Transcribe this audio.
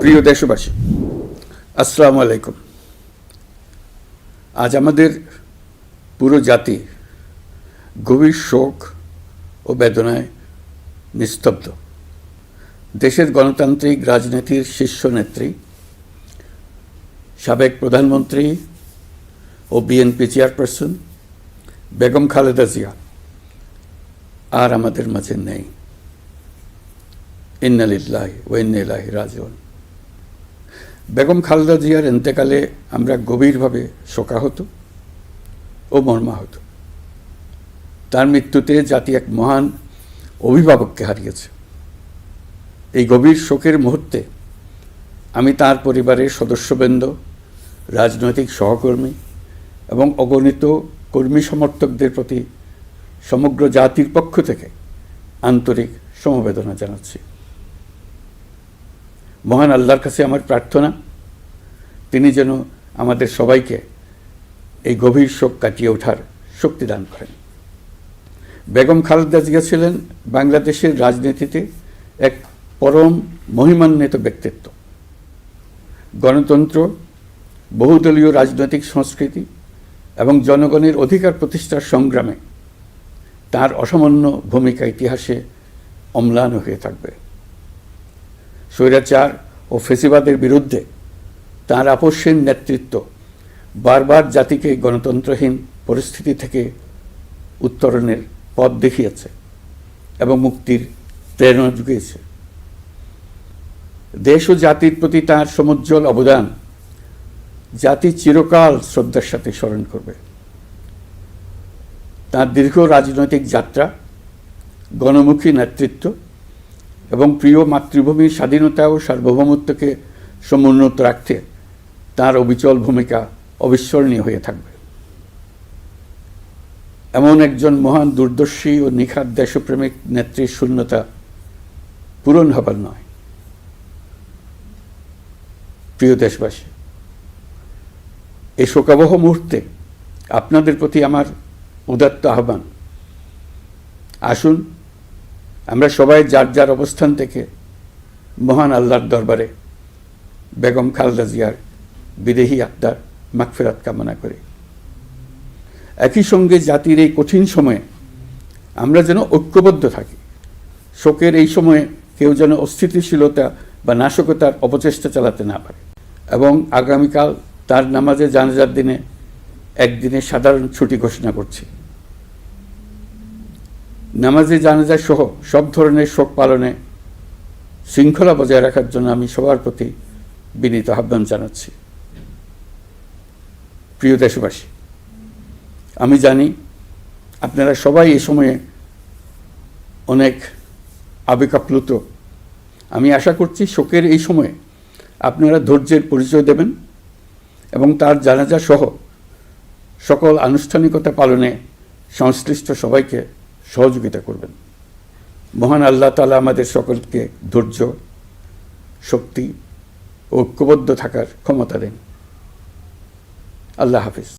প্রিয় দেশবাসী, আসসালামু আলাইকুম। আজ আমাদের পুরো জাতি গভীর শোক ও বেদনায় নিস্তব্ধ। দেশের গণতান্ত্রিক রাজনীতির শীর্ষ নেত্রী, সাবেক প্রধানমন্ত্রী ও বিএনপি চেয়ারপারসন বেগম খালেদা জিয়া আর আমাদের মাঝে নেই। ইন্না লিল্লাহি ওয়া ইন্না ইলাইহি রাজিউন। বেগম খালেদা জিয়ার ইন্তেকালে আমরা গভীরভাবে শোকাহত ও মর্মাহত। তার মৃত্যুতে জাতি এক মহান অভিভাবককে হারিয়েছে। এই গভীর শোকের মুহূর্তে আমি তার পরিবারের সদস্যবৃন্দ, রাজনৈতিক সহকর্মী এবং অগণিত কর্মী সমর্থকদের প্রতি সমগ্র জাতির পক্ষ থেকে আন্তরিক সমবেদনা জানাচ্ছি। মহান আল্লাহর কাছে আমার প্রার্থনা, তিনি যেন আমাদের সবাইকে এই গভীর শোক কাটিয়ে ওঠার শক্তি দান করেন। বেগম খালেদা জিয়া ছিলেন বাংলাদেশের রাজনীতিতে এক পরম মহিমান্বিত ব্যক্তিত্ব। গণতন্ত্র, বহুদলীয় রাজনৈতিক সংস্কৃতি এবং জনগণের অধিকার প্রতিষ্ঠার সংগ্রামে তার অসামান্য ভূমিকা ইতিহাসে অম্লান হয়ে থাকবে। স্বৈরাচার ও ফেসিবাদের বিরুদ্ধে তাঁর আপসহীন নেতৃত্ব বারবার জাতিকে গণতন্ত্রহীন পরিস্থিতি থেকে উত্তরণের পথ দেখিয়েছে এবং মুক্তির প্রেরণা জুগিয়েছে। দেশ ও জাতির প্রতি তাঁর সমুজ্জ্বল অবদান জাতি চিরকাল শ্রদ্ধার সাথে স্মরণ করবে। তাঁর দীর্ঘ রাজনৈতিক যাত্রা, গণমুখী নেতৃত্ব এবং প্রিয় মাতৃভূমির স্বাধীনতা ও সার্বভৌমত্বকে সমুন্নত রাখতে তাঁর অবিচল ভূমিকা অবিস্মরণীয় হয়ে থাকবে। এমন একজন মহান দূরদর্শী ও নিখাদ দেশপ্রেমিক নেত্রীর শূন্যতা পূরণ হবার নয়। প্রিয় দেশবাসী, এই শোকাবহ মুহূর্তে আপনাদের প্রতি আমার উদাত্ত আহ্বান, আসুন আমরা সবাই যার যার অবস্থান থেকে মহান আল্লাহর দরবারে বেগম খালেদা জিয়ার বিদেহী আত্মার মাগফিরাত কামনা করি। একই সঙ্গে জাতির এই কঠিন সময়ে আমরা যেন ঐক্যবদ্ধ থাকি। শোকের এই সময়ে কেউ যেন অস্থিতিশীলতা বা নাশকতার অপচেষ্টা চালাতে না পারে। এবং আগামীকাল তার নামাজে জানাজার দিনে একদিনে সাধারণ ছুটি ঘোষণা করছি। নামাজে জানাজা সহ সব ধরনের শোক পালনে শৃঙ্খলা বজায় রাখার জন্য আমি সবার প্রতি বিনীত আহ্বান জানাচ্ছি। প্রিয় দেশবাসী, আমি জানি আপনারা সবাই এই সময়ে অনেক আবেগাপ্লুত। আমি আশা করছি শোকের এই সময়ে আপনারা ধৈর্যের পরিচয় দেবেন এবং তার জানাজা সহ সকল আনুষ্ঠানিকতা পালনে সংশ্লিষ্ট সবাইকে সহযোগিতা করবেন। মহান আল্লাহ তাআলা আমাদের সকলকে ধৈর্য, শক্তি ও ঐক্যবদ্ধ থাকার ক্ষমতা দেন। আল্লাহ হাফিজ।